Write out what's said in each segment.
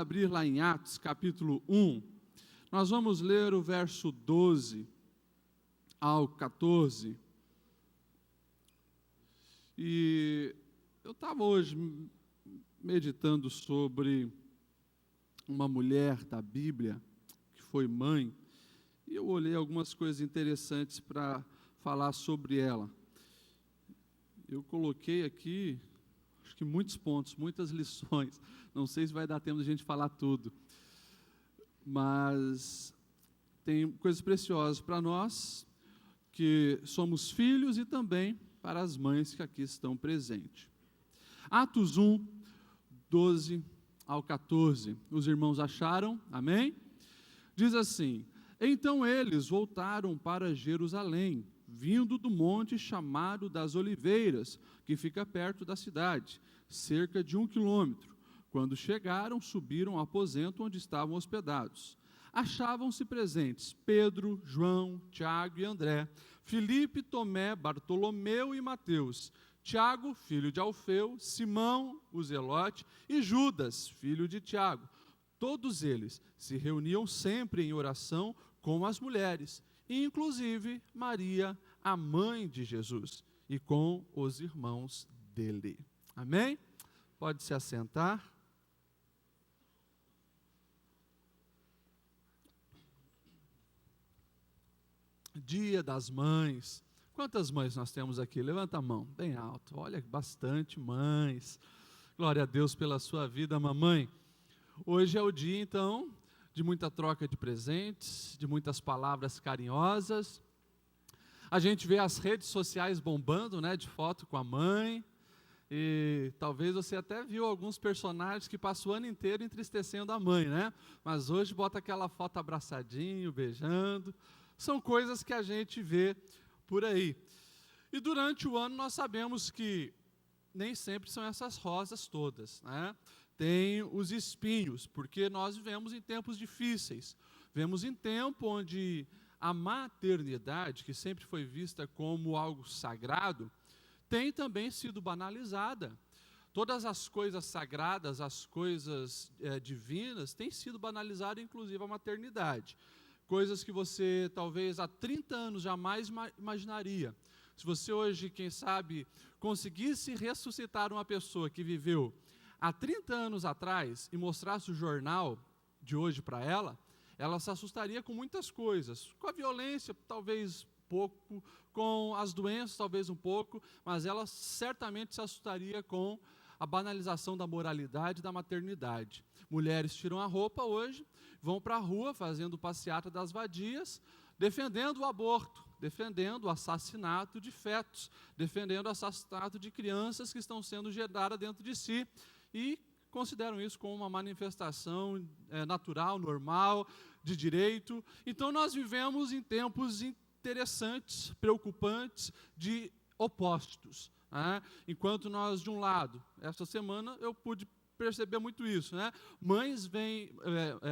abrir lá em Atos, capítulo 1. Nós vamos ler o verso 12 ao 14. E eu estava hoje meditando sobre uma mulher da Bíblia, que foi mãe, e eu olhei algumas coisas interessantes para falar sobre ela. Eu coloquei aqui, acho que muitos pontos, muitas lições, não sei se vai dar tempo de a gente falar tudo, mas tem coisas preciosas para nós, que somos filhos, e também para as mães que aqui estão presentes. Atos 1, 12 ao 14, os irmãos acharam? Amém? Diz assim: então eles voltaram para Jerusalém, vindo do monte chamado das Oliveiras, que fica perto da cidade, cerca de 1 quilômetro. Quando chegaram, subiram ao aposento onde estavam hospedados. Achavam-se presentes Pedro, João, Tiago e André, Filipe, Tomé, Bartolomeu e Mateus, Tiago, filho de Alfeu, Simão, o Zelote, e Judas, filho de Tiago. Todos eles se reuniam sempre em oração com as mulheres, inclusive Maria, a mãe de Jesus, e com os irmãos dele. Amém? Pode se assentar. Dia das Mães. Quantas mães nós temos aqui? Levanta a mão, bem alto. Olha, bastante mães. Glória a Deus pela sua vida, mamãe. Hoje é o dia, então, de muita troca de presentes, de muitas palavras carinhosas. A gente vê as redes sociais bombando, né, de foto com a mãe. E talvez você até viu alguns personagens que passam o ano inteiro entristecendo a mãe, né? Mas hoje bota aquela foto abraçadinho, beijando. São coisas que a gente vê por aí. E durante o ano nós sabemos que nem sempre são essas rosas todas, né? Tem os espinhos, porque nós vivemos em tempos difíceis. Vivemos em tempo onde a maternidade, que sempre foi vista como algo sagrado, tem também sido banalizada. Todas as coisas sagradas, as coisas divinas, têm sido banalizadas, inclusive a maternidade. Coisas que você talvez há 30 anos jamais imaginaria. Se você hoje, quem sabe, conseguisse ressuscitar uma pessoa que viveu há 30 anos atrás e mostrasse o jornal de hoje para ela, ela se assustaria com muitas coisas. Com a violência, talvez pouco, com as doenças, talvez um pouco, mas ela certamente se assustaria com a banalização da moralidade e da maternidade. Mulheres tiram a roupa hoje, vão para a rua fazendo passeata das vadias, defendendo o aborto, defendendo o assassinato de fetos, defendendo o assassinato de crianças que estão sendo geradas dentro de si, e consideram isso como uma manifestação natural, normal, de direito. Então nós vivemos em tempos interessantes, preocupantes, de opostos. Né? Enquanto nós, de um lado, esta semana eu pude perceber muito isso, né?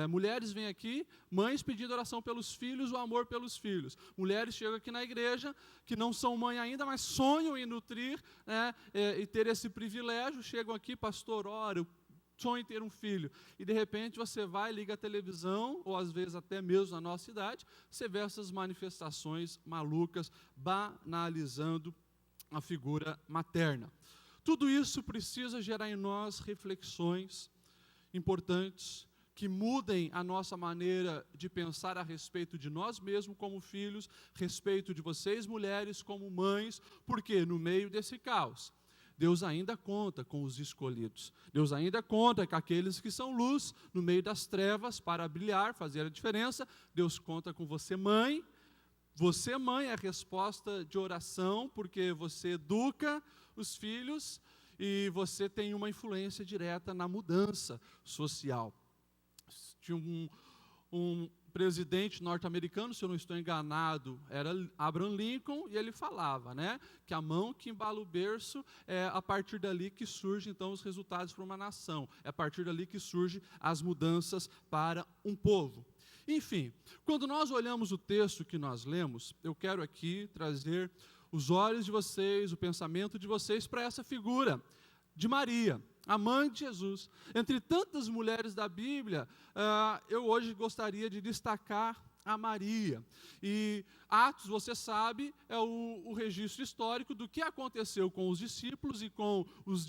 Mulheres vêm aqui, mães pedindo oração pelos filhos, o amor pelos filhos. Mulheres chegam aqui na igreja, que não são mãe ainda, mas sonham em nutrir, né, e ter esse privilégio, chegam aqui, pastor, ora, eu sonho em ter um filho. E de repente você vai, liga a televisão, ou às vezes até mesmo na nossa idade, você vê essas manifestações malucas, banalizando a figura materna. Tudo isso precisa gerar em nós reflexões importantes, que mudem a nossa maneira de pensar a respeito de nós mesmos como filhos, respeito de vocês mulheres como mães, porque no meio desse caos, Deus ainda conta com os escolhidos. Deus ainda conta com aqueles que são luz no meio das trevas para brilhar, fazer a diferença. Deus conta com você, mãe. Você, mãe, é a resposta de oração, porque você educa os filhos e você tem uma influência direta na mudança social. Tinha um presidente norte-americano, se eu não estou enganado, era Abraham Lincoln, e ele falava, né, que a mão que embala o berço é a partir dali que surgem então os resultados para uma nação, é a partir dali que surgem as mudanças para um povo. Enfim, quando nós olhamos o texto que nós lemos, eu quero aqui trazer os olhos de vocês, o pensamento de vocês para essa figura de Maria. a mãe de Jesus. Entre tantas mulheres da Bíblia, eu hoje gostaria de destacar a Maria. E Atos, você sabe, é o registro histórico do que aconteceu com os discípulos e com os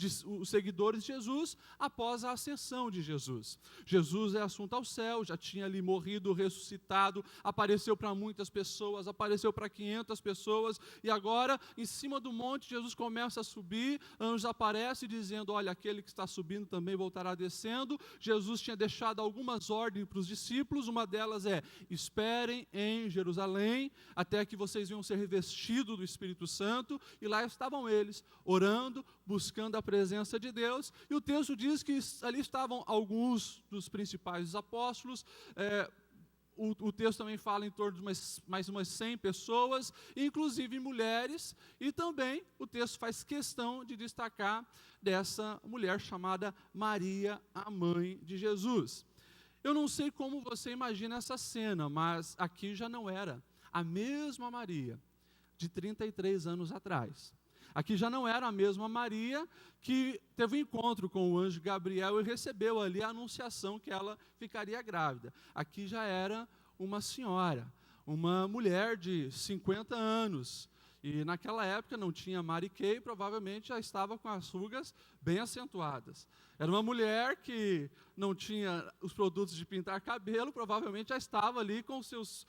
seguidores de Jesus após a ascensão de Jesus. Jesus é assunto ao céu, já tinha ali morrido, ressuscitado, apareceu para muitas pessoas, apareceu para 500 pessoas, e agora, em cima do monte, Jesus começa a subir, anjos aparecem dizendo, olha, aquele que está subindo também voltará descendo. Jesus tinha deixado algumas ordens para os discípulos, uma delas é, esperem em Jerusalém, até que vocês venham ser revestidos do Espírito Santo, e lá estavam eles, orando, buscando a presença de Deus, e o texto diz que ali estavam alguns dos principais apóstolos, o texto também fala em torno de mais umas 100 pessoas, inclusive mulheres, e também o texto faz questão de destacar dessa mulher chamada Maria, a mãe de Jesus. Eu não sei como você imagina essa cena, mas aqui já não era a mesma Maria de 33 anos atrás. Aqui já não era a mesma Maria que teve um encontro com o anjo Gabriel e recebeu ali a anunciação que ela ficaria grávida. Aqui já era uma senhora, uma mulher de 50 anos. E naquela época não tinha Mary Kay, provavelmente já estava com as rugas bem acentuadas. Era uma mulher que não tinha os produtos de pintar cabelo, provavelmente já estava ali com seus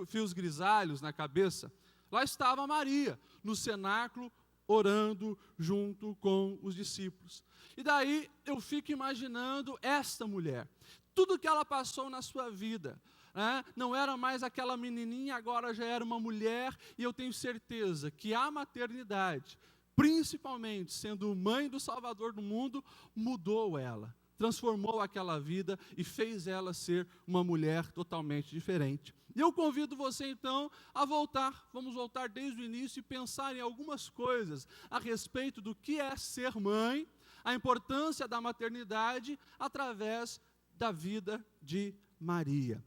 fios grisalhos na cabeça. Lá estava Maria, no cenáculo, orando junto com os discípulos. E daí eu fico imaginando esta mulher, tudo que ela passou na sua vida, não era mais aquela menininha, agora já era uma mulher, e eu tenho certeza que a maternidade, principalmente sendo mãe do Salvador do mundo, mudou ela, transformou aquela vida e fez ela ser uma mulher totalmente diferente. E eu convido você então a vamos voltar desde o início e pensar em algumas coisas a respeito do que é ser mãe, a importância da maternidade através da vida de Maria.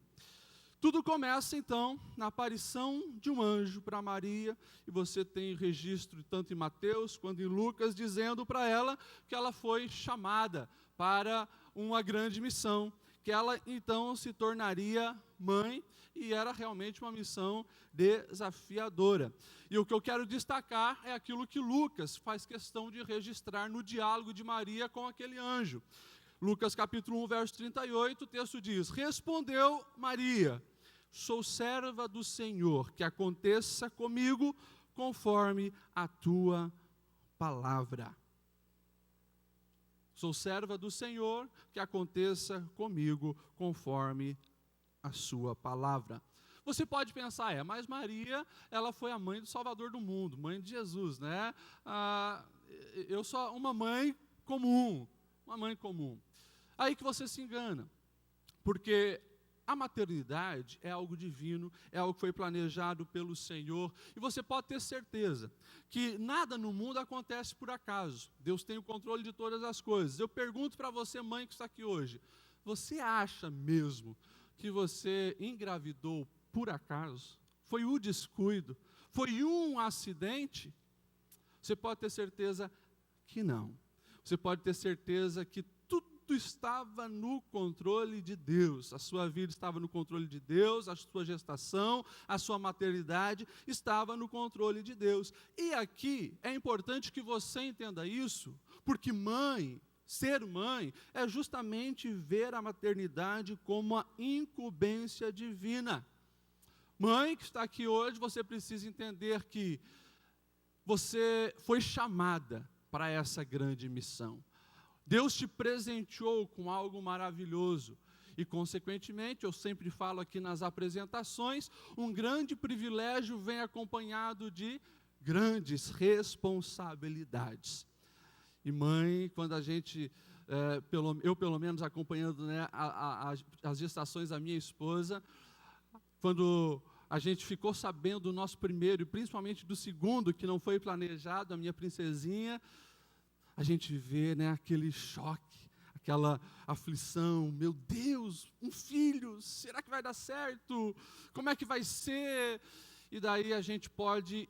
Tudo começa, então, na aparição de um anjo para Maria, e você tem registro tanto em Mateus quanto em Lucas, dizendo para ela que ela foi chamada para uma grande missão, que ela, então, se tornaria mãe, e era realmente uma missão desafiadora. E o que eu quero destacar é aquilo que Lucas faz questão de registrar no diálogo de Maria com aquele anjo. Lucas capítulo 1, verso 38, o texto diz, respondeu Maria, sou serva do Senhor, que aconteça comigo conforme a tua palavra. Sou serva do Senhor, que aconteça comigo conforme a sua palavra. Você pode pensar, mas Maria, ela foi a mãe do Salvador do mundo, mãe de Jesus, né? Eu sou uma mãe comum, Aí que você se engana, porque a maternidade é algo divino, é algo que foi planejado pelo Senhor, e você pode ter certeza que nada no mundo acontece por acaso. Deus tem o controle de todas as coisas. Eu pergunto para você, mãe que está aqui hoje, você acha mesmo que você engravidou por acaso? Foi um descuido? Foi um acidente? Você pode ter certeza que não. Você pode ter certeza que tudo estava no controle de Deus. A sua vida estava no controle de Deus, a sua gestação, a sua maternidade estava no controle de Deus. E aqui é importante que você entenda isso, porque ser mãe, é justamente ver a maternidade como uma incumbência divina. Mãe que está aqui hoje, você precisa entender que você foi chamada para essa grande missão. Deus te presenteou com algo maravilhoso e, consequentemente, eu sempre falo aqui nas apresentações, um grande privilégio vem acompanhado de grandes responsabilidades. E mãe, quando a gente, eu pelo menos acompanhando, né, as gestações da minha esposa, quando a gente ficou sabendo do nosso primeiro e principalmente do segundo, que não foi planejado, a minha princesinha, a gente vê, né, aquele choque, aquela aflição, meu Deus, um filho, será que vai dar certo? Como é que vai ser? E daí a gente pode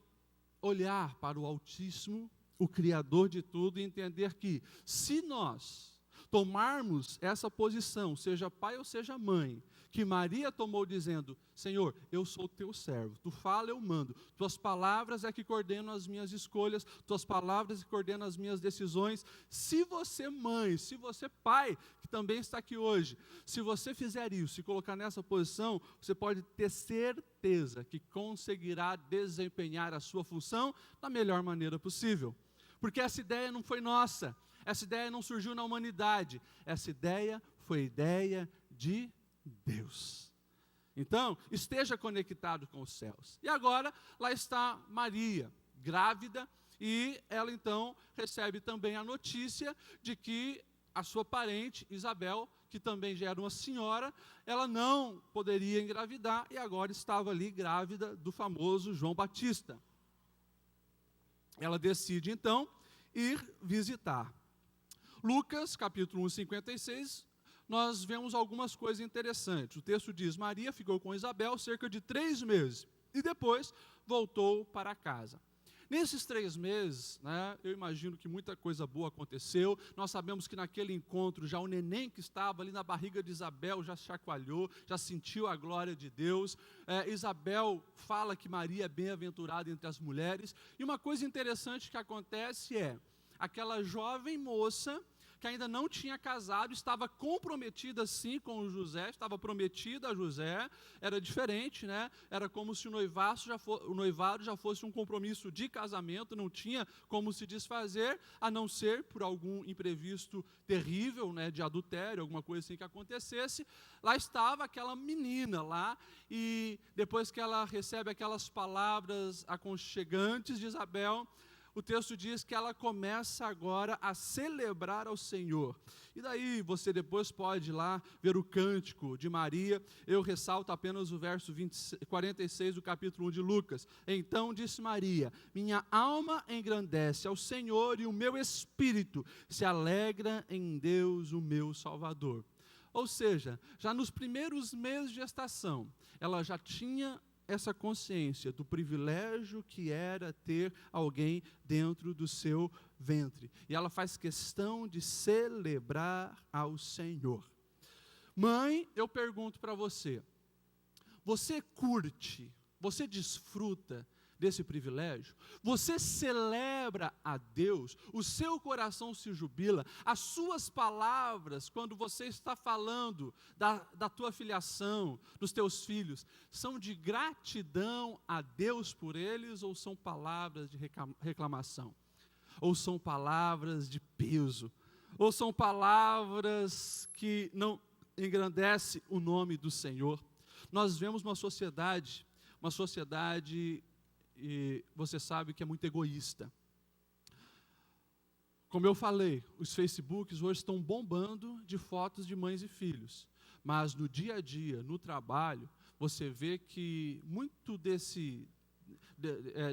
olhar para o Altíssimo o Criador de tudo, e entender que, se nós tomarmos essa posição, seja pai ou seja mãe, que Maria tomou dizendo: Senhor, eu sou teu servo, tu fala, eu mando, tuas palavras é que coordenam as minhas escolhas, tuas palavras é que coordenam as minhas decisões. Se você mãe, se você pai, que também está aqui hoje, se você fizer isso, se colocar nessa posição, você pode ter certeza que conseguirá desempenhar a sua função da melhor maneira possível. Porque essa ideia não foi nossa, essa ideia não surgiu na humanidade, essa ideia foi ideia de Deus. Então, esteja conectado com os céus. E agora, lá está Maria, grávida, e ela então recebe também a notícia de que a sua parente, Isabel, que também já era uma senhora, ela não poderia engravidar, e agora estava ali grávida do famoso João Batista. Ela decide então ir visitar. Lucas, capítulo 1, 56, nós vemos algumas coisas interessantes. O texto diz: Maria ficou com Isabel cerca de 3 meses e depois voltou para casa. Nesses 3 meses, eu imagino que muita coisa boa aconteceu. Nós sabemos que naquele encontro, já o neném que estava ali na barriga de Isabel já chacoalhou, já sentiu a glória de Deus. Isabel fala que Maria é bem-aventurada entre as mulheres. E uma coisa interessante que acontece é, aquela jovem moça que ainda não tinha casado, estava comprometida sim com José, estava prometida a José, era diferente, Era como se o noivado já fosse um compromisso de casamento, não tinha como se desfazer, a não ser por algum imprevisto terrível, de adultério, alguma coisa assim que acontecesse. Lá estava aquela menina lá, e depois que ela recebe aquelas palavras aconchegantes de Isabel, o texto diz que ela começa agora a celebrar ao Senhor. E daí você depois pode ir lá ver o cântico de Maria. Eu ressalto apenas o verso 46 do capítulo 1 de Lucas. Então disse Maria: minha alma engrandece ao Senhor e o meu espírito se alegra em Deus, o meu Salvador. Ou seja, já nos primeiros meses de gestação, ela já tinha essa consciência do privilégio que era ter alguém dentro do seu ventre. E ela faz questão de celebrar ao Senhor. Mãe, eu pergunto para você, você curte, você desfruta desse privilégio? Você celebra a Deus? O seu coração se jubila? As suas palavras, quando você está falando da tua filiação, dos teus filhos, são de gratidão a Deus por eles, ou são palavras de reclamação? Ou são palavras de peso? Ou são palavras que não engrandecem o nome do Senhor? Nós vemos uma sociedade, e você sabe que é muito egoísta. Como eu falei, os Facebooks hoje estão bombando de fotos de mães e filhos, mas no dia a dia, no trabalho, você vê que muito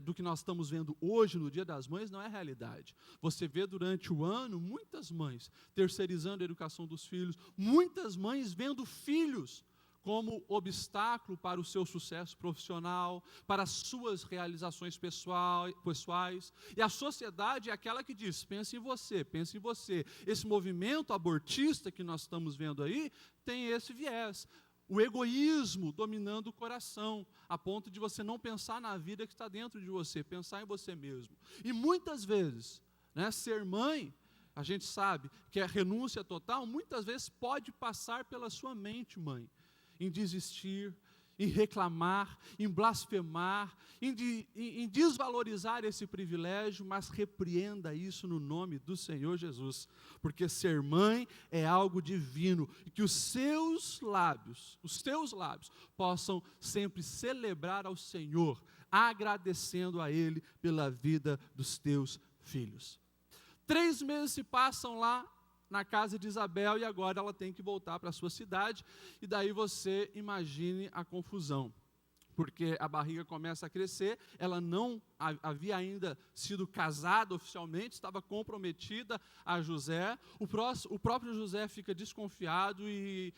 do que nós estamos vendo hoje no Dia das Mães não é realidade. Você vê durante o ano muitas mães terceirizando a educação dos filhos, muitas mães vendo filhos como obstáculo para o seu sucesso profissional, para as suas realizações pessoais. E a sociedade é aquela que diz: pense em você, pense em você. Esse movimento abortista que nós estamos vendo aí tem esse viés. O egoísmo dominando o coração, a ponto de você não pensar na vida que está dentro de você, pensar em você mesmo. E muitas vezes, ser mãe, a gente sabe que é renúncia total, muitas vezes pode passar pela sua mente, mãe, em desistir, em reclamar, em blasfemar, em desvalorizar esse privilégio, mas repreenda isso no nome do Senhor Jesus, porque ser mãe é algo divino, e que os teus lábios possam sempre celebrar ao Senhor, agradecendo a Ele pela vida dos teus filhos. 3 meses se passam lá na casa de Isabel, e agora ela tem que voltar para a sua cidade, e daí você imagine a confusão, porque a barriga começa a crescer, ela não havia ainda sido casada oficialmente, estava comprometida a José, o próprio José fica desconfiado, e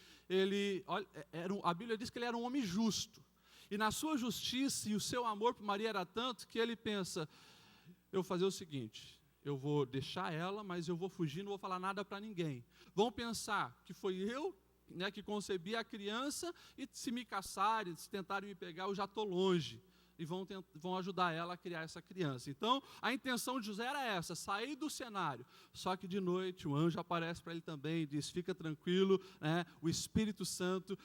a Bíblia diz que ele era um homem justo, e na sua justiça e o seu amor por Maria era tanto, que ele pensa: eu vou fazer o seguinte, eu vou deixar ela, mas eu vou fugir, não vou falar nada para ninguém. Vão pensar que foi eu, né, que concebi a criança, e se me caçarem, se tentarem me pegar, eu já estou longe. E vão ajudar ela a criar essa criança. Então, a intenção de José era essa, sair do cenário. Só que de noite o anjo aparece para ele também e diz, fica tranquilo, né, o Espírito Santo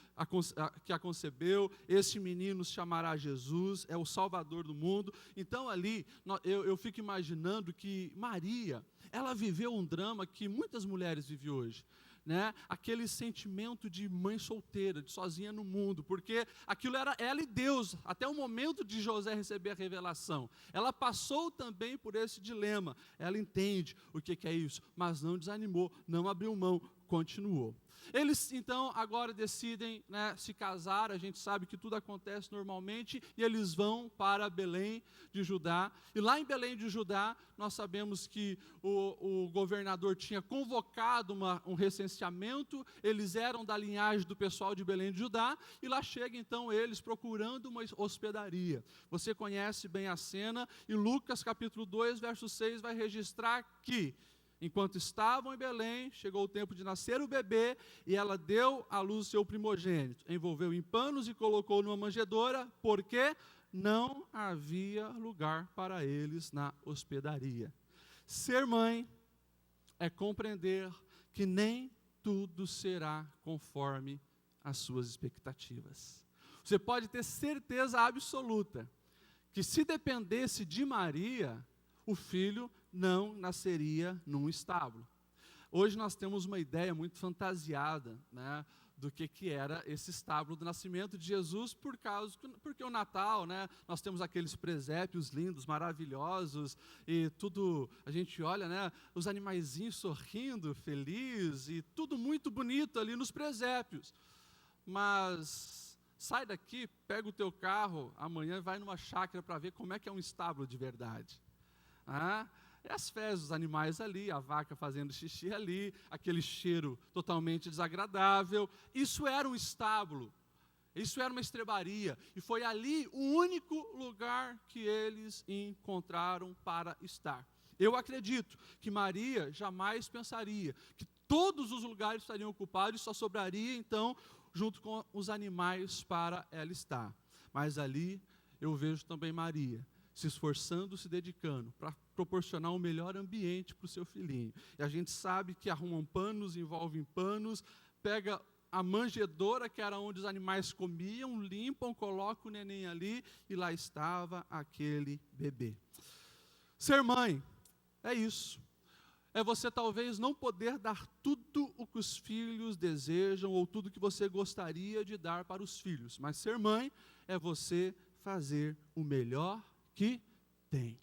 que a concebeu, esse menino se chamará Jesus, é o Salvador do mundo. Então ali, eu fico imaginando que Maria, ela viveu um drama que muitas mulheres vivem hoje. Né, aquele sentimento de mãe solteira, de sozinha no mundo, porque aquilo era ela e Deus, até o momento de José receber a revelação. Ela passou também por esse dilema, ela entende o que é isso, mas não desanimou, não abriu mão, continuou. Eles então agora decidem, né, se casar, a gente sabe que tudo acontece normalmente, e eles vão para Belém de Judá, e lá em Belém de Judá, nós sabemos que o governador tinha convocado um recenseamento, eles eram da linhagem do pessoal de Belém de Judá, e lá chegam então eles procurando uma hospedaria. Você conhece bem a cena, e Lucas capítulo 2, verso 6 vai registrar que, enquanto estavam em Belém, chegou o tempo de nascer o bebê, e ela deu à luz seu primogênito, envolveu em panos e colocou numa manjedoura, porque não havia lugar para eles na hospedaria. Ser mãe é compreender que nem tudo será conforme as suas expectativas. Você pode ter certeza absoluta que se dependesse de Maria, o filho não nasceria num estábulo. Hoje nós temos uma ideia muito fantasiada, né, do que era esse estábulo do nascimento de Jesus, porque o Natal, né, nós temos aqueles presépios lindos, maravilhosos, e tudo, a gente olha, né, os animaizinhos sorrindo, felizes, e tudo muito bonito ali nos presépios. Mas sai daqui, pega o teu carro, amanhã e vai numa chácara para ver como é que é um estábulo de verdade. E as fezes dos animais ali, a vaca fazendo xixi ali, aquele cheiro totalmente desagradável. Isso era um estábulo, isso era uma estrebaria, e foi ali o único lugar que eles encontraram para estar. Eu acredito que Maria jamais pensaria que todos os lugares estariam ocupados e só sobraria então, junto com os animais, para ela estar. Mas ali eu vejo também Maria se esforçando, se dedicando para proporcionar um melhor ambiente para o seu filhinho. E a gente sabe que arrumam panos, envolvem panos, pega a manjedoura, que era onde os animais comiam, limpam, colocam o neném ali, e lá estava aquele bebê. Ser mãe é isso. É você talvez não poder dar tudo o que os filhos desejam, ou tudo que você gostaria de dar para os filhos. Mas ser mãe é você fazer o melhor que tem.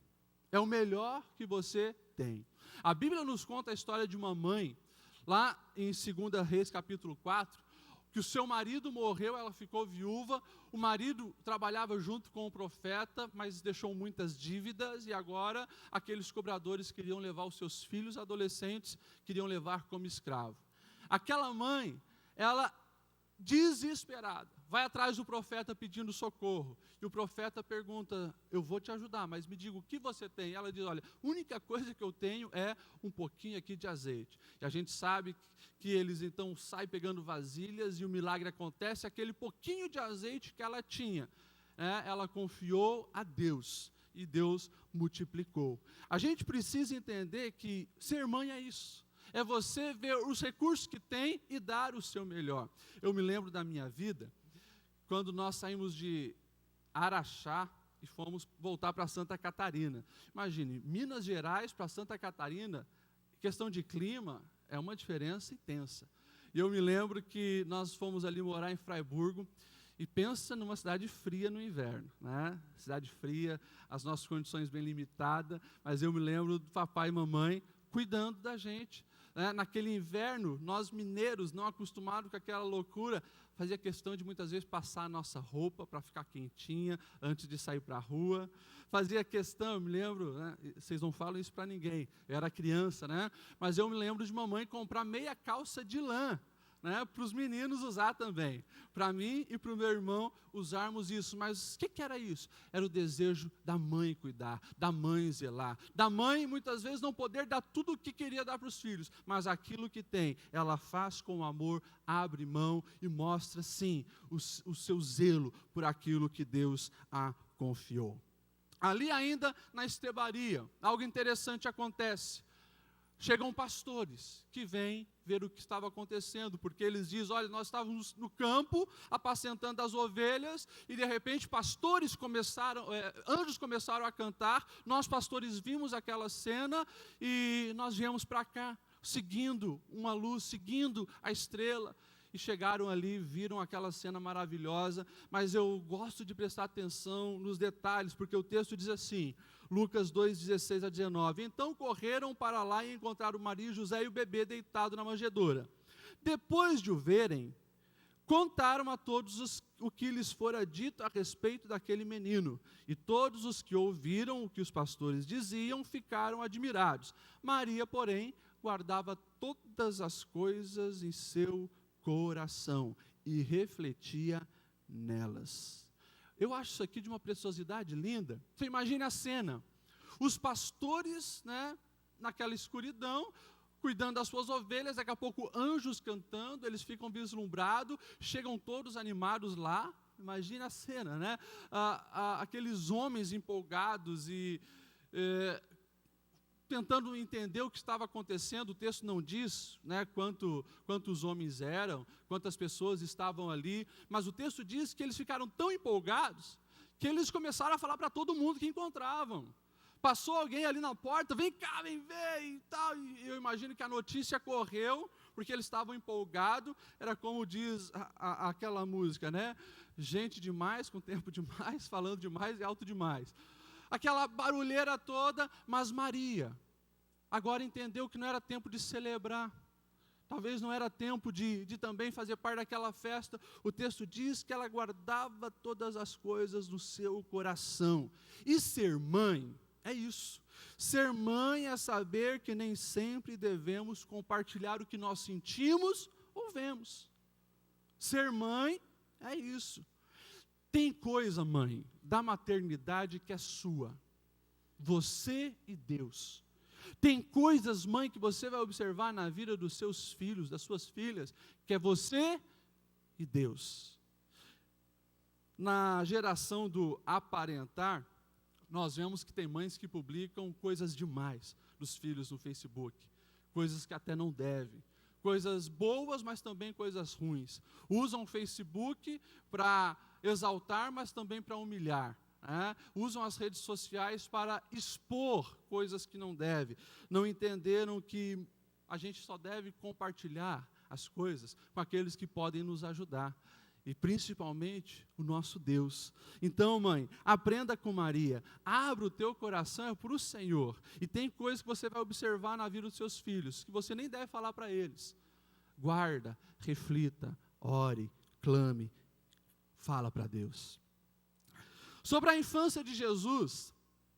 É o melhor que você tem. A Bíblia nos conta a história de uma mãe, lá em 2 Reis capítulo 4, que o seu marido morreu, ela ficou viúva, o marido trabalhava junto com o profeta, mas deixou muitas dívidas, e agora aqueles cobradores queriam levar os seus filhos adolescentes, queriam levar como escravo. Aquela mãe, ela desesperada, vai atrás do profeta pedindo socorro, e o profeta pergunta, eu vou te ajudar, mas me diga o que você tem. Ela diz, olha, a única coisa que eu tenho é um pouquinho aqui de azeite. E a gente sabe que eles então saem pegando vasilhas, e o milagre acontece, aquele pouquinho de azeite que ela tinha, ela confiou a Deus, e Deus multiplicou. A gente precisa entender que ser mãe é isso. É você ver os recursos que tem e dar o seu melhor. Eu me lembro da minha vida, quando nós saímos de Araxá e fomos voltar para Santa Catarina. Imagine, Minas Gerais para Santa Catarina, questão de clima, é uma diferença intensa. E eu me lembro que nós fomos ali morar em Fraiburgo, e pensa numa cidade fria no inverno, né? Cidade fria, as nossas condições bem limitadas, mas eu me lembro do papai e mamãe cuidando da gente. Naquele inverno, nós mineiros, não acostumados com aquela loucura, fazia questão de muitas vezes passar a nossa roupa para ficar quentinha antes de sair para a rua. Fazia questão, eu me lembro, né, vocês não falam isso para ninguém, eu era criança, né? Mas eu me lembro de mamãe comprar meia calça de lã, né, para os meninos usar também, para mim e para o meu irmão usarmos isso. Mas o que era isso? Era o desejo da mãe cuidar, da mãe zelar, da mãe muitas vezes não poder dar tudo o que queria dar para os filhos, mas aquilo que tem, ela faz com amor, abre mão e mostra sim o seu zelo por aquilo que Deus a confiou. Ali ainda na estrebaria, algo interessante acontece. Chegam pastores que vêm ver o que estava acontecendo, porque eles dizem, olha, nós estávamos no campo, apacentando as ovelhas, e de repente anjos começaram a cantar, nós pastores vimos aquela cena, e nós viemos para cá, seguindo uma luz, seguindo a estrela, e chegaram ali, viram aquela cena maravilhosa, mas eu gosto de prestar atenção nos detalhes, porque o texto diz assim, Lucas 2, 16 a 19, então correram para lá e encontraram Maria, José e o bebê deitado na manjedoura. Depois de o verem, contaram a todos o que lhes fora dito a respeito daquele menino, e todos os que ouviram o que os pastores diziam, ficaram admirados. Maria, porém, guardava todas as coisas em seu coração e refletia nelas. Eu acho isso aqui de uma preciosidade linda. Você imagine a cena, os pastores, né, naquela escuridão, cuidando das suas ovelhas, daqui a pouco anjos cantando, eles ficam vislumbrados, chegam todos animados lá, imagine a cena, né? Aqueles homens empolgados e tentando entender o que estava acontecendo. O texto não diz, né, quantos homens eram, quantas pessoas estavam ali, mas o texto diz que eles ficaram tão empolgados, que eles começaram a falar para todo mundo que encontravam. Passou alguém ali na porta, vem cá, vem ver e tal, e eu imagino que a notícia correu, porque eles estavam empolgados, era como diz aquela música, né, gente demais, com tempo demais, falando demais e alto demais. Aquela barulheira toda, mas Maria agora entendeu que não era tempo de celebrar, talvez não era tempo de também fazer parte daquela festa. O texto diz que ela guardava todas as coisas no seu coração. E ser mãe é isso. Ser mãe é saber que nem sempre devemos compartilhar o que nós sentimos ou vemos. Ser mãe é isso. Tem coisa, mãe, da maternidade que é sua, você e Deus. Tem coisas, mãe, que você vai observar na vida dos seus filhos, das suas filhas, que é você e Deus. Na geração do aparentar, nós vemos que tem mães que publicam coisas demais dos filhos no Facebook, coisas que até não devem. Coisas boas, mas também coisas ruins. Usam o Facebook para exaltar, mas também para humilhar. Usam as redes sociais para expor coisas que não deve. Não entenderam que a gente só deve compartilhar as coisas com aqueles que podem nos ajudar. E principalmente o nosso Deus. Então, mãe, aprenda com Maria, abra o teu coração para o Senhor, e tem coisas que você vai observar na vida dos seus filhos, que você nem deve falar para eles. Guarda, reflita, ore, clame, fala para Deus. Sobre a infância de Jesus,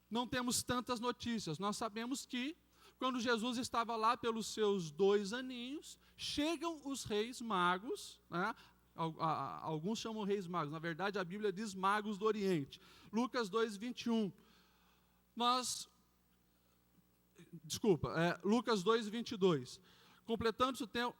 não temos tantas notícias. Nós sabemos que, quando Jesus estava lá pelos seus 2 aninhos, chegam os reis magos, né? Alguns chamam reis magos, na verdade a Bíblia diz magos do Oriente. Lucas 2, 21. Lucas 2, 22. Completando-se o tempo...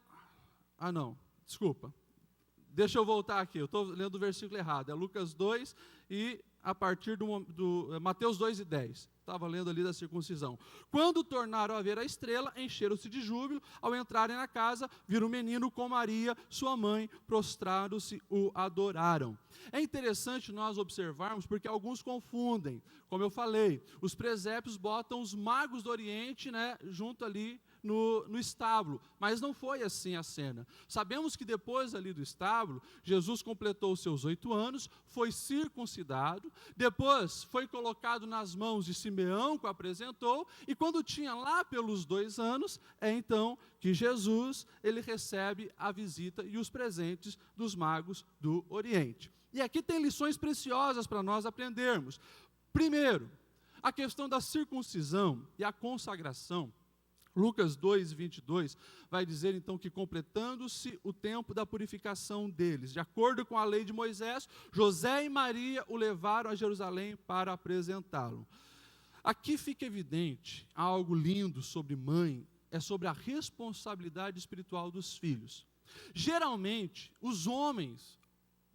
Deixa eu voltar aqui, eu estou lendo o versículo errado. É Lucas 2 e a partir do Mateus 2 e 10. Estava lendo ali da circuncisão. Quando tornaram a ver a estrela, encheram-se de júbilo. Ao entrarem na casa, viram o menino com Maria, sua mãe, prostraram-se, o adoraram. É interessante nós observarmos, porque alguns confundem. Como eu falei, os presépios botam os magos do Oriente, né, junto ali no estábulo, mas não foi assim a cena. Sabemos que depois ali do estábulo, Jesus completou os seus 8 anos, foi circuncidado, depois foi colocado nas mãos de Simeão, que o apresentou, e quando tinha lá pelos 2 anos, é então que Jesus, ele recebe a visita e os presentes dos magos do Oriente. E aqui tem lições preciosas para nós aprendermos. Primeiro, a questão da circuncisão e a consagração, Lucas 2, 22, vai dizer então que completando-se o tempo da purificação deles, de acordo com a lei de Moisés, José e Maria o levaram a Jerusalém para apresentá-lo. Aqui fica evidente algo lindo sobre mãe, é sobre a responsabilidade espiritual dos filhos. Geralmente, os homens,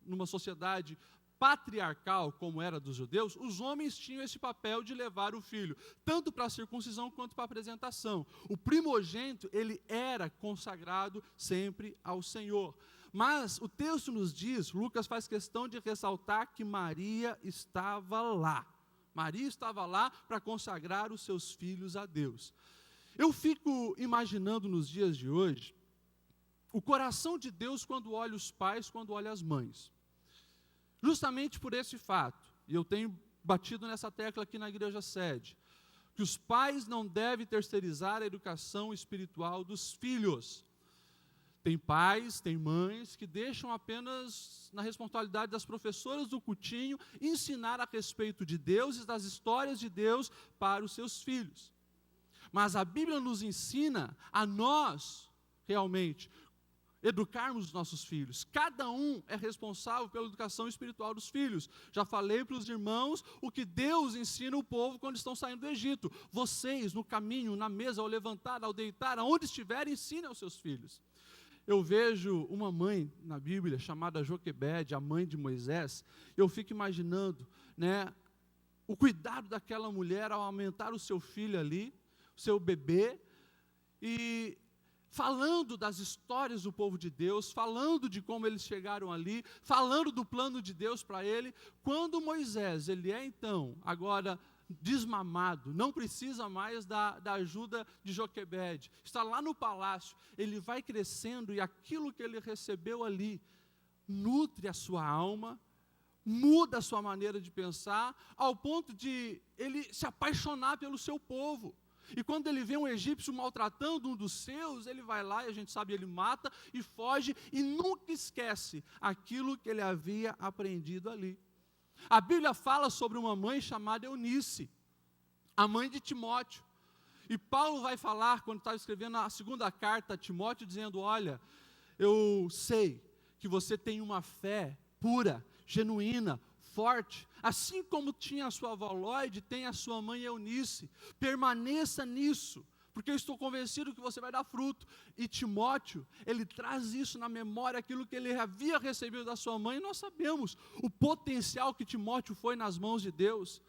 numa sociedade patriarcal, como era dos judeus, os homens tinham esse papel de levar o filho, tanto para a circuncisão quanto para a apresentação. O primogênito, ele era consagrado sempre ao Senhor. Mas o texto nos diz, Lucas faz questão de ressaltar que Maria estava lá. Maria estava lá para consagrar os seus filhos a Deus. Eu fico imaginando nos dias de hoje, o coração de Deus quando olha os pais, quando olha as mães. Justamente por esse fato, e eu tenho batido nessa tecla aqui na igreja sede, que os pais não devem terceirizar a educação espiritual dos filhos. Tem pais, tem mães que deixam apenas na responsabilidade das professoras do cultinho ensinar a respeito de Deus e das histórias de Deus para os seus filhos. Mas a Bíblia nos ensina a nós, realmente, educarmos os nossos filhos. Cada um é responsável pela educação espiritual dos filhos. Já falei para os irmãos o que Deus ensina o povo quando estão saindo do Egito. Vocês, no caminho, na mesa, ao levantar, ao deitar, aonde estiverem, ensinem aos seus filhos. Eu vejo uma mãe na Bíblia chamada Joquebede, a mãe de Moisés. Eu fico imaginando, o cuidado daquela mulher ao aumentar o seu filho ali, o seu bebê, e falando das histórias do povo de Deus, falando de como eles chegaram ali, falando do plano de Deus para ele. Quando Moisés, ele é então, agora desmamado, não precisa mais da ajuda de Joquebede, está lá no palácio, ele vai crescendo e aquilo que ele recebeu ali, nutre a sua alma, muda a sua maneira de pensar, ao ponto de ele se apaixonar pelo seu povo. E quando ele vê um egípcio maltratando um dos seus, ele vai lá, e a gente sabe, ele mata e foge, e nunca esquece aquilo que ele havia aprendido ali. A Bíblia fala sobre uma mãe chamada Eunice, a mãe de Timóteo. E Paulo vai falar, quando está escrevendo a segunda carta a Timóteo, dizendo: olha, eu sei que você tem uma fé pura, genuína, forte, assim como tinha a sua avó Lloyd, tem a sua mãe Eunice. Permaneça nisso, porque eu estou convencido que você vai dar fruto. E Timóteo, ele traz isso na memória, aquilo que ele havia recebido da sua mãe. E nós sabemos o potencial que Timóteo foi nas mãos de Deus,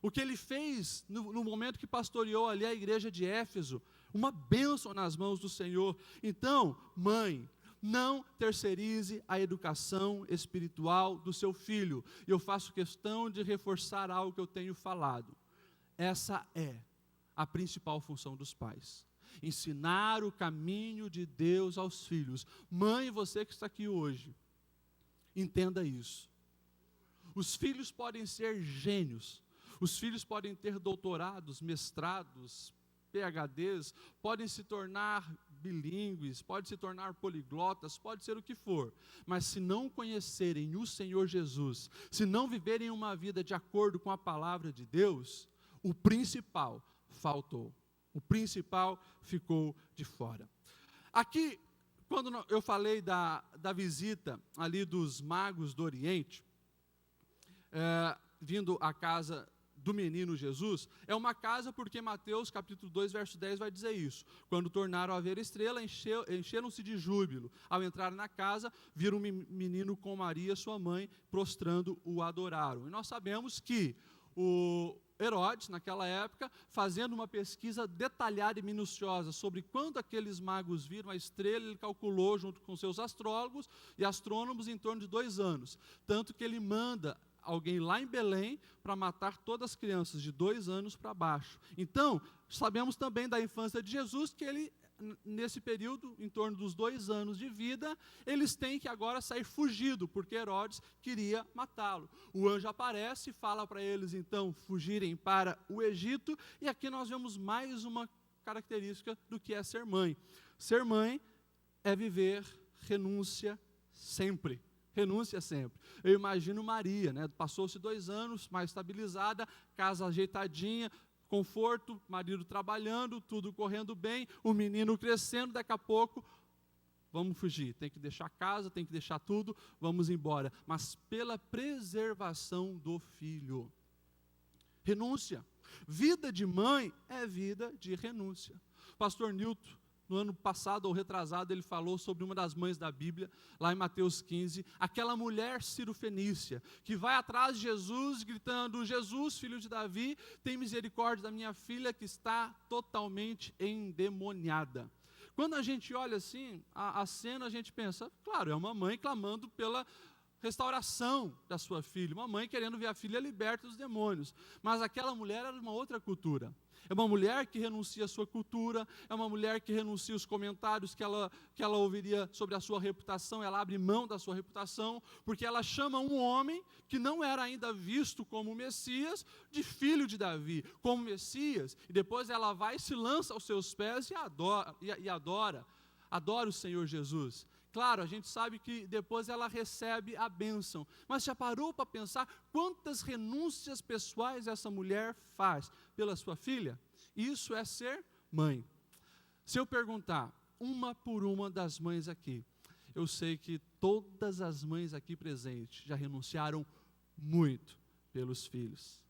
o que ele fez no momento que pastoreou ali a igreja de Éfeso, uma bênção nas mãos do Senhor. Então, mãe, não terceirize a educação espiritual do seu filho. E eu faço questão de reforçar algo que eu tenho falado. Essa é a principal função dos pais: ensinar o caminho de Deus aos filhos. Mãe, você que está aqui hoje, entenda isso. Os filhos podem ser gênios, os filhos podem ter doutorados, mestrados, PhDs, podem se tornar bilíngues, podem se tornar poliglotas, pode ser o que for, mas se não conhecerem o Senhor Jesus, se não viverem uma vida de acordo com a palavra de Deus, o principal faltou, o principal ficou de fora. Aqui, quando eu falei da visita ali dos magos do Oriente, vindo à casa do menino Jesus, é uma casa porque Mateus capítulo 2, verso 10 vai dizer isso. Quando tornaram a ver a estrela, encheram-se de júbilo. Ao entrar na casa, viram um menino com Maria, sua mãe, prostrando, o adoraram. E nós sabemos que o Herodes, naquela época, fazendo uma pesquisa detalhada e minuciosa sobre quando aqueles magos viram a estrela, ele calculou junto com seus astrólogos e astrônomos em torno de 2 anos. Tanto que ele manda alguém lá em Belém para matar todas as crianças de 2 anos para baixo. Então, sabemos também da infância de Jesus que ele, nesse período, em torno dos 2 anos de vida, eles têm que agora sair fugido, porque Herodes queria matá-lo. O anjo aparece e fala para eles, então, fugirem para o Egito, e aqui nós vemos mais uma característica do que é ser mãe. Ser mãe é viver renúncia sempre. Renúncia sempre. Eu imagino Maria, passou-se 2 anos, mais estabilizada, casa ajeitadinha, conforto, marido trabalhando, tudo correndo bem, o menino crescendo, daqui a pouco, vamos fugir, tem que deixar a casa, tem que deixar tudo, vamos embora. Mas pela preservação do filho. Renúncia. Vida de mãe é vida de renúncia. Pastor Newton, no ano passado ou retrasado, ele falou sobre uma das mães da Bíblia, lá em Mateus 15, aquela mulher cirofenícia, que vai atrás de Jesus, gritando: Jesus, filho de Davi, tem misericórdia da minha filha que está totalmente endemoniada. Quando a gente olha assim, a cena, a gente pensa, claro, é uma mãe clamando pela restauração da sua filha, uma mãe querendo ver a filha liberta dos demônios, mas aquela mulher era de uma outra cultura. É uma mulher que renuncia à sua cultura, é uma mulher que renuncia aos comentários que ela ouviria sobre a sua reputação, ela abre mão da sua reputação, porque ela chama um homem que não era ainda visto como Messias, de filho de Davi, como Messias, e depois ela vai e se lança aos seus pés e adora o Senhor Jesus. Claro, a gente sabe que depois ela recebe a bênção, mas já parou para pensar quantas renúncias pessoais essa mulher faz pela sua filha? Isso é ser mãe. Se eu perguntar uma por uma das mães aqui, eu sei que todas as mães aqui presentes já renunciaram muito pelos filhos.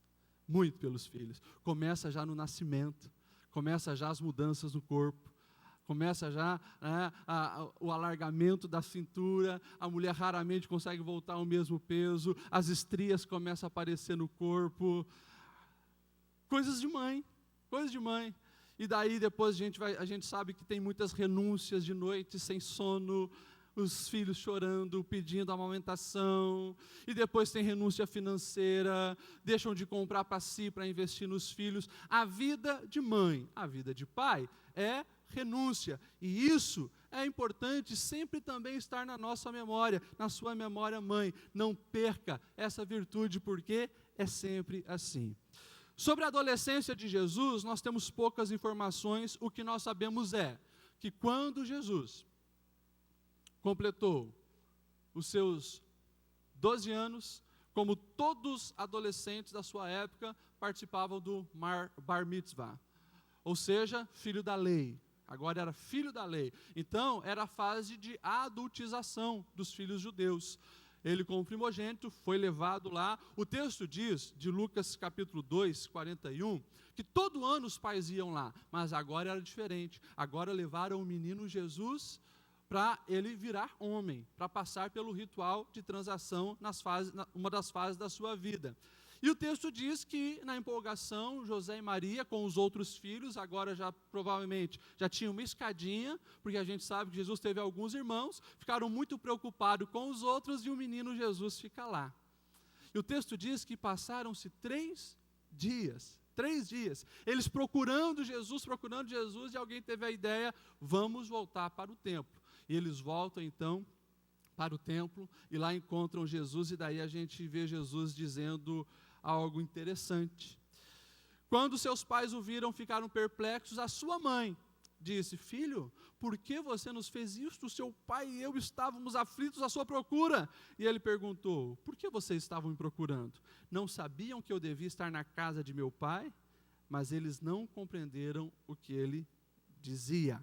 Muito pelos filhos. Começa já no nascimento, começa já as mudanças no corpo. Começa já o alargamento da cintura, a mulher raramente consegue voltar ao mesmo peso, as estrias começam a aparecer no corpo. Coisas de mãe, coisas de mãe. E daí depois a gente sabe que tem muitas renúncias de noite, sem sono, os filhos chorando, pedindo amamentação, e depois tem renúncia financeira, deixam de comprar para si, para investir nos filhos. A vida de mãe, a vida de pai é renúncia, e isso é importante sempre também estar na nossa memória, na sua memória, mãe. Não perca essa virtude, porque é sempre assim. Sobre a adolescência de Jesus, nós temos poucas informações. O que nós sabemos é que quando Jesus completou os seus 12 anos, como todos adolescentes da sua época, participavam do Bar Mitzvah, ou seja, filho da lei. Agora era filho da lei. Então, era a fase de adultização dos filhos judeus. Ele, como primogênito, foi levado lá. O texto diz, de Lucas capítulo 2, 41, que todo ano os pais iam lá, mas agora era diferente. Agora levaram o menino Jesus para ele virar homem, para passar pelo ritual de transação uma das fases da sua vida. E o texto diz que, na empolgação, José e Maria, com os outros filhos, agora já provavelmente já tinham uma escadinha, porque a gente sabe que Jesus teve alguns irmãos, ficaram muito preocupados com os outros, e o menino Jesus fica lá. E o texto diz que passaram-se 3 dias, eles procurando Jesus, e alguém teve a ideia: vamos voltar para o templo. E eles voltam então para o templo, e lá encontram Jesus, e daí a gente vê Jesus dizendo algo interessante. Quando seus pais o viram, ficaram perplexos. A sua mãe disse: filho, por que você nos fez isto? Seu pai e eu estávamos aflitos à sua procura. E ele perguntou: por que vocês estavam me procurando? Não sabiam que eu devia estar na casa de meu pai? Mas eles não compreenderam o que ele dizia.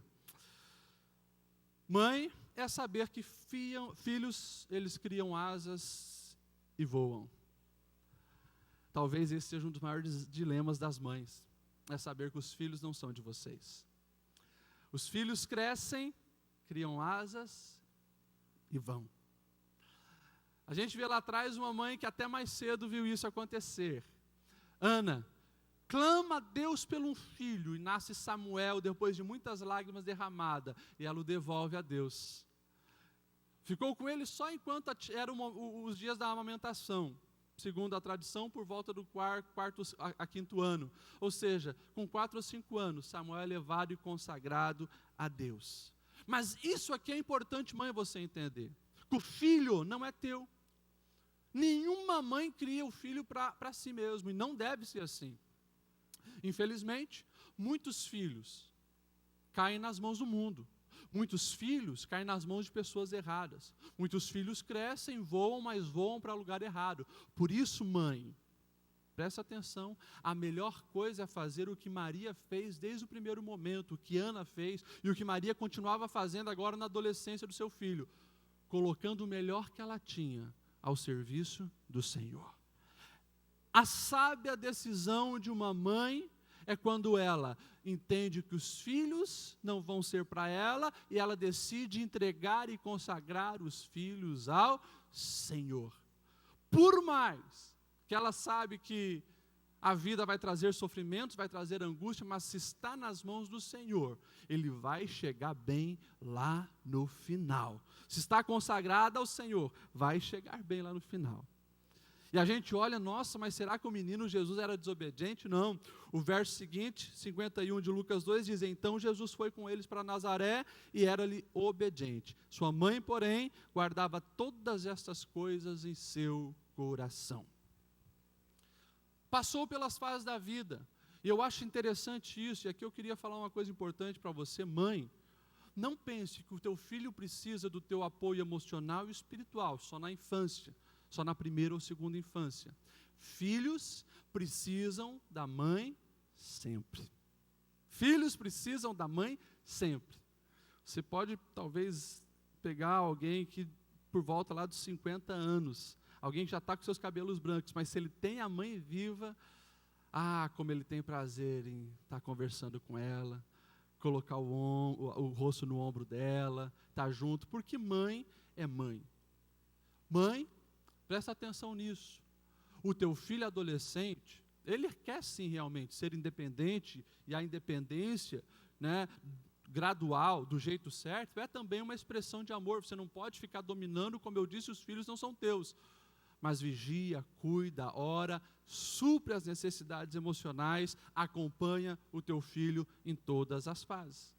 Mãe é saber que filhos, eles criam asas e voam. Talvez esse seja um dos maiores dilemas das mães, é saber que os filhos não são de vocês. Os filhos crescem, criam asas e vão. A gente vê lá atrás uma mãe que até mais cedo viu isso acontecer. Ana clama a Deus pelo um filho, e nasce Samuel depois de muitas lágrimas derramadas, e ela o devolve a Deus. Ficou com ele só enquanto eram os dias da amamentação, segundo a tradição, por volta do quarto a quinto ano. Ou seja, com 4 ou 5 anos, Samuel é levado e consagrado a Deus. Mas isso aqui é importante, mãe, você entender, que o filho não é teu. Nenhuma mãe cria o filho para si mesmo, e não deve ser assim. Infelizmente, muitos filhos caem nas mãos do mundo. Muitos filhos caem nas mãos de pessoas erradas. Muitos filhos crescem, voam, mas voam para lugar errado. Por isso, mãe, Presta atenção, a melhor coisa é fazer o que Maria fez desde o primeiro momento, o que Ana fez e o que Maria continuava fazendo agora na adolescência do seu filho, colocando o melhor que ela tinha ao serviço do Senhor. A sábia decisão de uma mãe é quando ela entende que os filhos não vão ser para ela e ela decide entregar e consagrar os filhos ao Senhor. Por mais que ela sabe que a vida vai trazer sofrimentos, vai trazer angústia, mas se está nas mãos do Senhor, Ele vai chegar bem lá no final. Se está consagrada ao Senhor, vai chegar bem lá no final. E a gente olha, nossa, mas será que o menino Jesus era desobediente? Não. O verso seguinte, 51 de Lucas 2, diz: então Jesus foi com eles para Nazaré e era-lhe obediente. Sua mãe, porém, guardava todas estas coisas em seu coração. Passou pelas fases da vida, e eu acho interessante isso, e aqui eu queria falar uma coisa importante para você, mãe. Não pense que o teu filho precisa do teu apoio emocional e espiritual, só na infância, só na primeira ou segunda infância. Filhos precisam da mãe sempre. Filhos precisam da mãe sempre. Você pode, talvez, pegar alguém que, por volta lá dos 50 anos, alguém que já está com seus cabelos brancos, mas se ele tem a mãe viva, como ele tem prazer em estar conversando com ela, colocar o rosto no ombro dela, estar junto, porque mãe é mãe. Mãe, presta atenção nisso. O teu filho adolescente, ele quer sim realmente ser independente, e a independência, gradual, do jeito certo, é também uma expressão de amor. Você não pode ficar dominando, como eu disse, os filhos não são teus. Mas vigia, cuida, ora, supre as necessidades emocionais, acompanha o teu filho em todas as fases.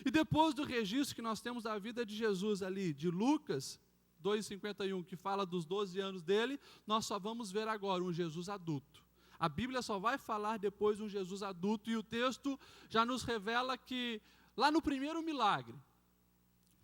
E depois do registro que nós temos da vida de Jesus ali, de Lucas 2,51, que fala dos 12 anos dele, nós só vamos ver agora um Jesus adulto. A Bíblia só vai falar depois de um Jesus adulto, e o texto já nos revela que, lá no primeiro milagre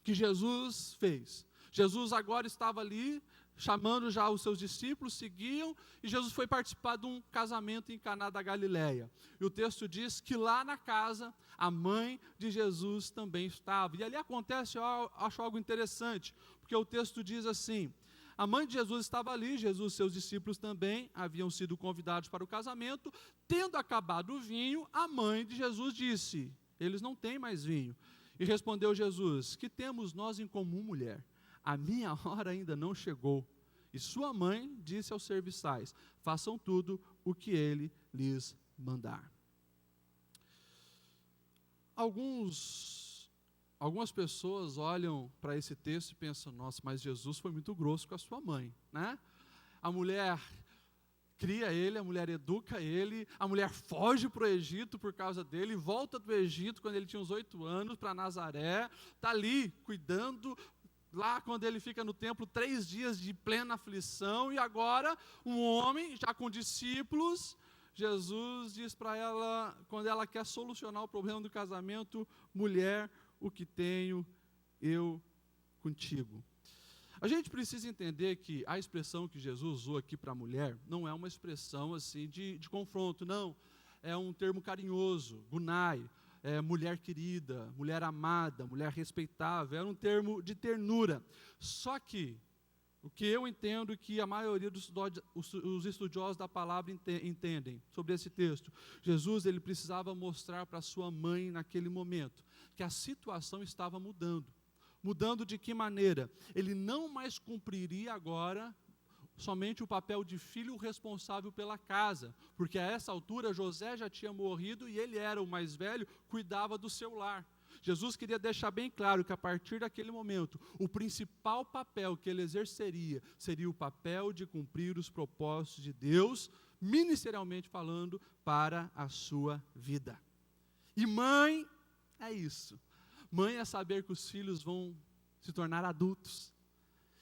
que Jesus fez, Jesus agora estava ali, chamando já os seus discípulos, seguiam, e Jesus foi participar de um casamento em Caná da Galileia. E o texto diz que lá na casa, a mãe de Jesus também estava. E ali acontece, eu acho algo interessante, porque o texto diz assim: a mãe de Jesus estava ali, Jesus e seus discípulos também haviam sido convidados para o casamento. Tendo acabado o vinho, a mãe de Jesus disse: eles não têm mais vinho. E respondeu Jesus: que temos nós em comum, mulher? A minha hora ainda não chegou. E sua mãe disse aos serviçais: façam tudo o que ele lhes mandar. Algumas pessoas olham para esse texto e pensam: nossa, mas Jesus foi muito grosso com a sua mãe, né? A mulher cria ele, a mulher educa ele, a mulher foge para o Egito por causa dele, volta do Egito quando ele tinha uns 8 anos para Nazaré, está ali cuidando. Lá quando ele fica no templo 3 dias de plena aflição, e agora um homem já com discípulos, Jesus diz para ela, quando ela quer solucionar o problema do casamento: mulher, o que tenho eu contigo. A gente precisa entender que a expressão que Jesus usou aqui para a mulher não é uma expressão assim de confronto, não. É um termo carinhoso, gunai. Mulher querida, mulher amada, mulher respeitável, era um termo de ternura. Só que, o que eu entendo que a maioria dos estudiosos da palavra entendem sobre esse texto, Jesus ele precisava mostrar para sua mãe naquele momento, que a situação estava mudando. Mudando de que maneira? Ele não mais cumpriria agora somente o papel de filho responsável pela casa, porque a essa altura José já tinha morrido e ele era o mais velho, cuidava do seu lar. Jesus queria deixar bem claro que a partir daquele momento, o principal papel que ele exerceria seria o papel de cumprir os propósitos de Deus, ministerialmente falando, para a sua vida. E mãe é isso. Mãe é saber que os filhos vão se tornar adultos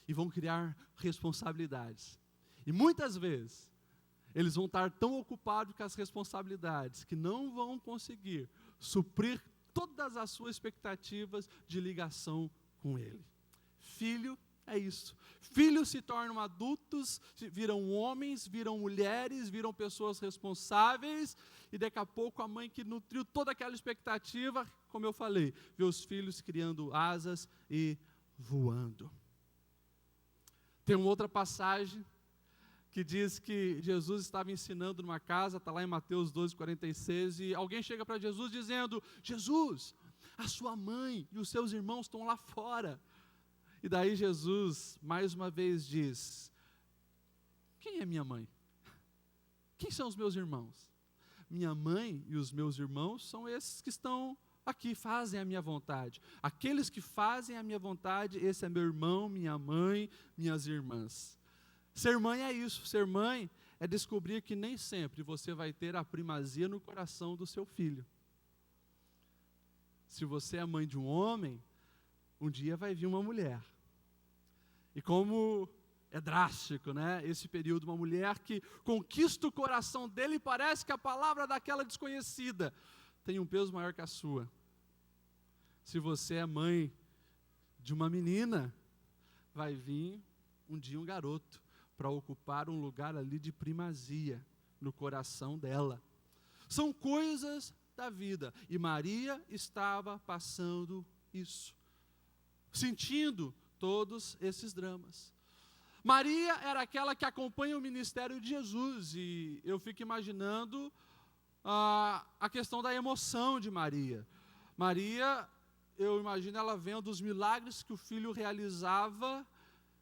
e vão criar responsabilidades. E muitas vezes, eles vão estar tão ocupados com as responsabilidades que não vão conseguir suprir todas as suas expectativas de ligação com Ele. Filho É isso. Filhos se tornam adultos, viram homens, viram mulheres, viram pessoas responsáveis, e daqui a pouco a mãe que nutriu toda aquela expectativa, como eu falei, vê os filhos criando asas e voando. Tem uma outra passagem que diz que Jesus estava ensinando numa casa, está lá em Mateus 12:46, e alguém chega para Jesus dizendo: Jesus, a sua mãe e os seus irmãos estão lá fora. E daí Jesus, mais uma vez, diz: quem é minha mãe? Quem são os meus irmãos? Minha mãe e os meus irmãos são esses que estão aqui, fazem a minha vontade. Aqueles que fazem a minha vontade, esse é meu irmão, minha mãe, minhas irmãs. Ser mãe é isso. Ser mãe é descobrir que nem sempre você vai ter a primazia no coração do seu filho. Se você é mãe de um homem, um dia vai vir uma mulher. E como é drástico, né? Esse período, uma mulher que conquista o coração dele e parece que a palavra daquela desconhecida tem um peso maior que a sua. Se você é mãe de uma menina, vai vir um dia um garoto para ocupar um lugar ali de primazia no coração dela. São coisas da vida. E Maria estava passando isso, sentindo todos esses dramas. Maria era aquela que acompanha o ministério de Jesus, e eu fico imaginando a questão da emoção de Maria. Maria, eu imagino ela vendo os milagres que o filho realizava,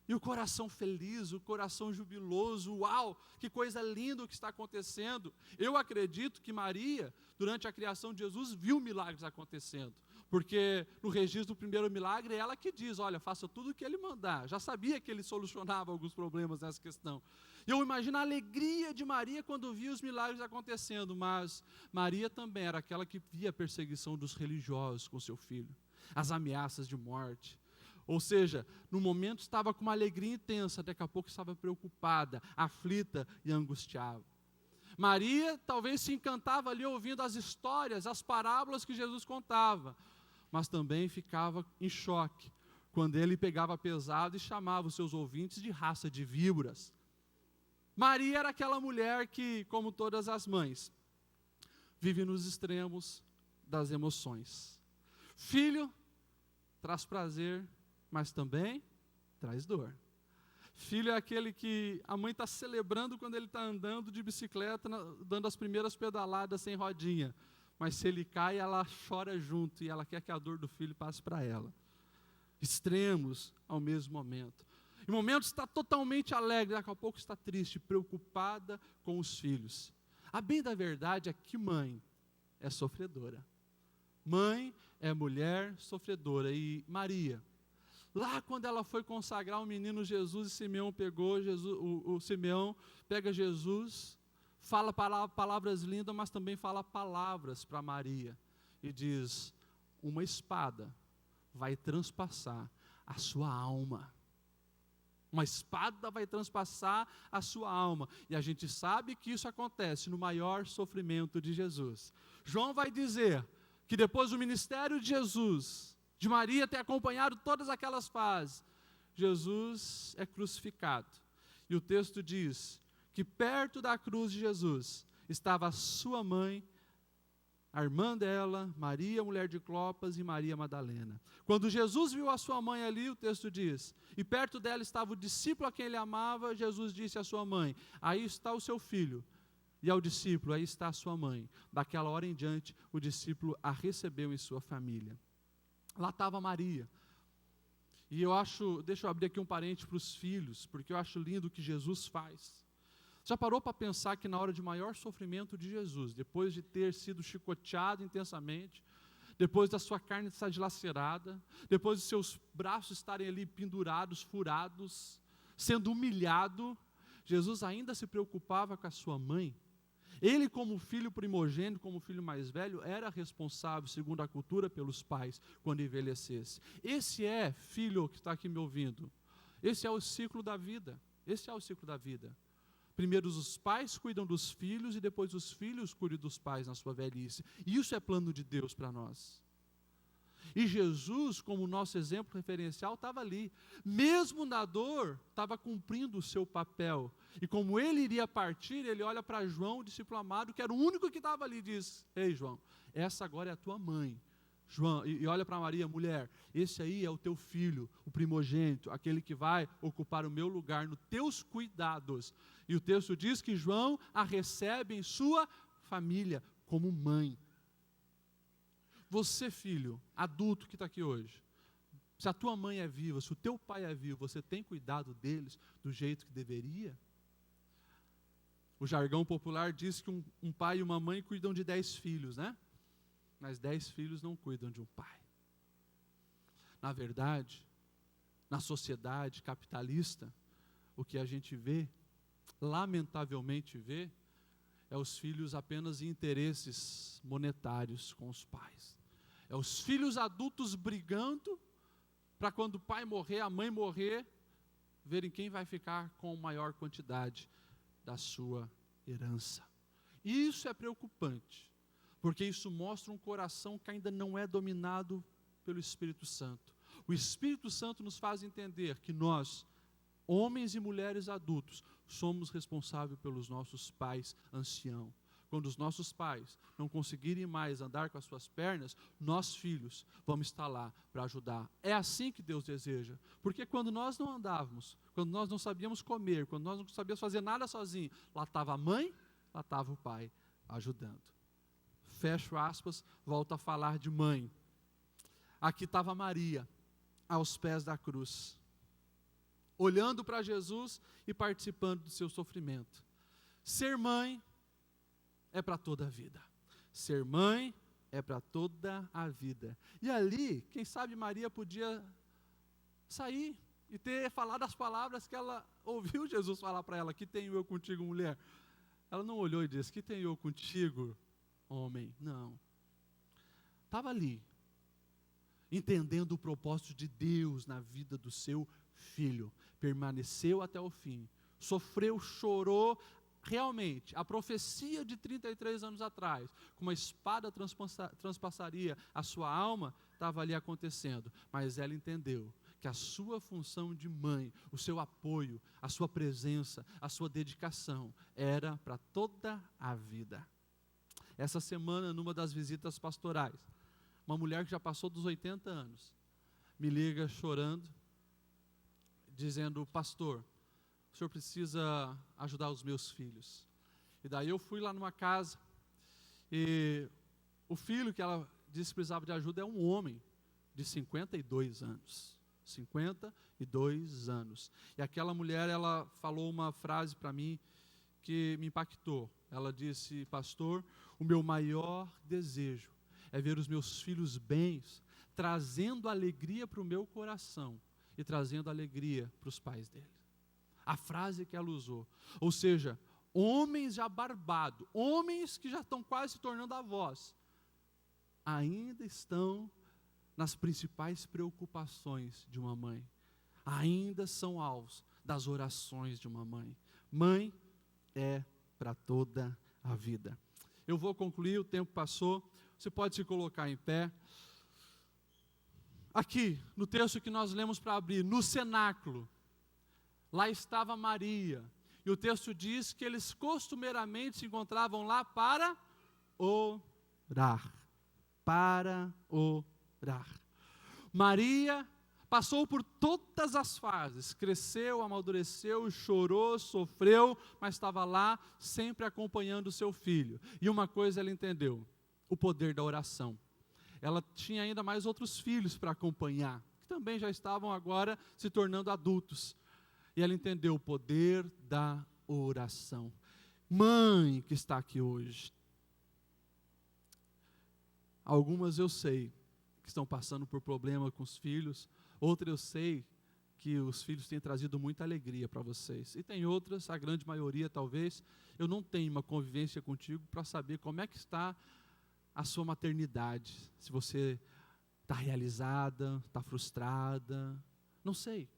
e o coração feliz, o coração jubiloso, uau, que coisa linda o que está acontecendo. Eu acredito que Maria, durante a criação de Jesus, viu milagres acontecendo. Porque no registro do primeiro milagre, é ela que diz: olha, faça tudo o que ele mandar. Já sabia que ele solucionava alguns problemas nessa questão. E eu imagino a alegria de Maria quando via os milagres acontecendo, mas Maria também era aquela que via a perseguição dos religiosos com seu filho, as ameaças de morte. Ou seja, no momento estava com uma alegria intensa, daqui a pouco estava preocupada, aflita e angustiada. Maria talvez se encantava ali ouvindo as histórias, as parábolas que Jesus contava, mas também ficava em choque quando ele pegava pesado e chamava os seus ouvintes de raça de víboras. Maria era aquela mulher que, como todas as mães, vive nos extremos das emoções. Filho traz prazer, mas também traz dor. Filho é aquele que a mãe está celebrando quando ele está andando de bicicleta, dando as primeiras pedaladas sem rodinha. Mas se ele cai, ela chora junto e ela quer que a dor do filho passe para ela. Extremos ao mesmo momento. Em momentos está totalmente alegre, daqui a pouco está triste, preocupada com os filhos. A bem da verdade é que mãe é sofredora. Mãe é mulher sofredora. E Maria, lá quando ela foi consagrar o menino Jesus, e Simeão pegou Jesus, o Simeão pega Jesus, fala palavras lindas, mas também fala palavras para Maria, e diz: uma espada vai transpassar a sua alma. Uma espada vai transpassar a sua alma. E a gente sabe que isso acontece no maior sofrimento de Jesus. João vai dizer que depois do ministério de Jesus, de Maria ter acompanhado todas aquelas fases, Jesus é crucificado. E o texto diz que perto da cruz de Jesus estava a sua mãe, a irmã dela, Maria, mulher de Clopas, e Maria Madalena. Quando Jesus viu a sua mãe ali, o texto diz, e perto dela estava o discípulo a quem ele amava, Jesus disse à sua mãe: aí está o seu filho. E ao discípulo: aí está a sua mãe. Daquela hora em diante, o discípulo a recebeu em sua família. Lá estava Maria. E deixa eu abrir aqui um parênteses para os filhos, porque eu acho lindo o que Jesus faz. Já parou para pensar que na hora de maior sofrimento de Jesus, depois de ter sido chicoteado intensamente, depois da sua carne estar dilacerada, depois de seus braços estarem ali pendurados, furados, sendo humilhado, Jesus ainda se preocupava com a sua mãe? Ele, como filho primogênito, como filho mais velho, era responsável, segundo a cultura, pelos pais, quando envelhecesse. Esse é, filho que está aqui me ouvindo, esse é o ciclo da vida. Esse é o ciclo da vida. Primeiro os pais cuidam dos filhos e depois os filhos cuidam dos pais na sua velhice. E isso é plano de Deus para nós. E Jesus, como nosso exemplo referencial, estava ali. Mesmo na dor, estava cumprindo o seu papel. E como ele iria partir, ele olha para João, o discípulo amado, que era o único que estava ali, e diz: ei, João, essa agora é a tua mãe. João, e olha para Maria: mulher, esse aí é o teu filho, o primogênito, aquele que vai ocupar o meu lugar nos teus cuidados. E o texto diz que João a recebe em sua família, como mãe. Você, filho, adulto que está aqui hoje, se a tua mãe é viva, se o teu pai é vivo, você tem cuidado deles do jeito que deveria? O jargão popular diz que um pai e uma mãe cuidam de 10 filhos, né? Mas 10 filhos não cuidam de um pai. Na verdade, na sociedade capitalista, o que a gente vê, lamentavelmente vê, é os filhos apenas em interesses monetários com os pais. É os filhos adultos brigando para quando o pai morrer, a mãe morrer, verem quem vai ficar com maior quantidade da sua herança. E isso é preocupante, porque isso mostra um coração que ainda não é dominado pelo Espírito Santo. O Espírito Santo nos faz entender que nós, homens e mulheres adultos, somos responsáveis pelos nossos pais anciãos. Quando os nossos pais não conseguirem mais andar com as suas pernas, nós, filhos, vamos estar lá para ajudar. É assim que Deus deseja. Porque quando nós não andávamos, quando nós não sabíamos comer, quando nós não sabíamos fazer nada sozinho, lá estava a mãe, lá estava o pai ajudando. Fecho aspas, volto a falar de mãe. Aqui estava Maria, aos pés da cruz, olhando para Jesus e participando do seu sofrimento. Ser mãe é para toda a vida. Ser mãe é para toda a vida. E ali, quem sabe Maria podia sair e ter falado as palavras que ela ouviu Jesus falar para ela: que tenho eu contigo, mulher? Ela não olhou e disse: que tenho eu contigo, homem? Não. Estava ali, entendendo o propósito de Deus na vida do seu filho. Permaneceu até o fim. Sofreu, chorou. Realmente, a profecia de 33 anos atrás, como uma espada transpassaria a sua alma, estava ali acontecendo. Mas ela entendeu que a sua função de mãe, o seu apoio, a sua presença, a sua dedicação, era para toda a vida. Essa semana, numa das visitas pastorais, uma mulher que já passou dos 80 anos, me liga chorando, dizendo: pastor, o senhor precisa ajudar os meus filhos. E daí eu fui lá numa casa, e o filho que ela disse que precisava de ajuda é um homem de 52 anos. 52 anos. E aquela mulher, ela falou uma frase para mim que me impactou. Ela disse: pastor, o meu maior desejo é ver os meus filhos bens, trazendo alegria para o meu coração e trazendo alegria para os pais dele. A frase que ela usou. Ou seja, homens já barbados, homens que já estão quase se tornando avós, ainda estão nas principais preocupações de uma mãe. Ainda são alvos das orações de uma mãe. Mãe é para toda a vida. Eu vou concluir, o tempo passou. Você pode se colocar em pé. Aqui, no texto que nós lemos para abrir, no cenáculo, lá estava Maria, e o texto diz que eles costumeiramente se encontravam lá para orar. Para orar. Maria passou por todas as fases, cresceu, amadureceu, chorou, sofreu, mas estava lá sempre acompanhando o seu filho. E uma coisa ela entendeu: o poder da oração. Ela tinha ainda mais outros filhos para acompanhar, que também já estavam agora se tornando adultos. E ela entendeu o poder da oração. Mãe que está aqui hoje, algumas eu sei que estão passando por problema com os filhos, outras eu sei que os filhos têm trazido muita alegria para vocês. E tem outras, a grande maioria talvez, eu não tenho uma convivência contigo para saber como é que está a sua maternidade. Se você está realizada, está frustrada, não sei.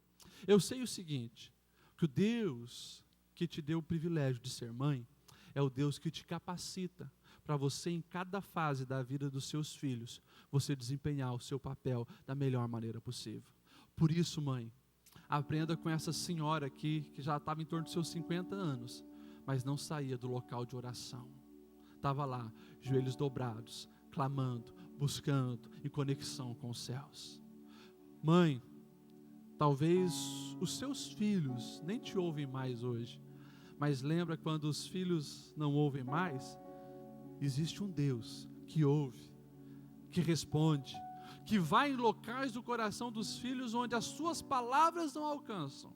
Eu sei o seguinte, que o Deus que te deu o privilégio de ser mãe, é o Deus que te capacita para você, em cada fase da vida dos seus filhos, você desempenhar o seu papel da melhor maneira possível. Por isso, mãe, aprenda com essa senhora aqui, que já estava em torno dos seus 50 anos, mas não saía do local de oração. Estava lá, joelhos dobrados, clamando, buscando em conexão com os céus. Mãe, talvez os seus filhos nem te ouvem mais hoje, mas lembra, quando os filhos não ouvem mais, existe um Deus que ouve, que responde, que vai em locais do coração dos filhos onde as suas palavras não alcançam.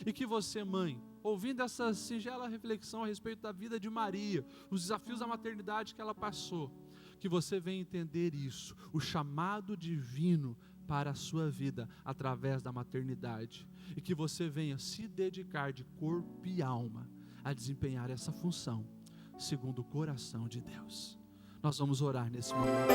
E que você, mãe, ouvindo essa singela reflexão a respeito da vida de Maria, os desafios da maternidade que ela passou, que você venha entender isso, o chamado divino para a sua vida através da maternidade, e que você venha se dedicar de corpo e alma a desempenhar essa função segundo o coração de Deus. Nós vamos orar nesse momento.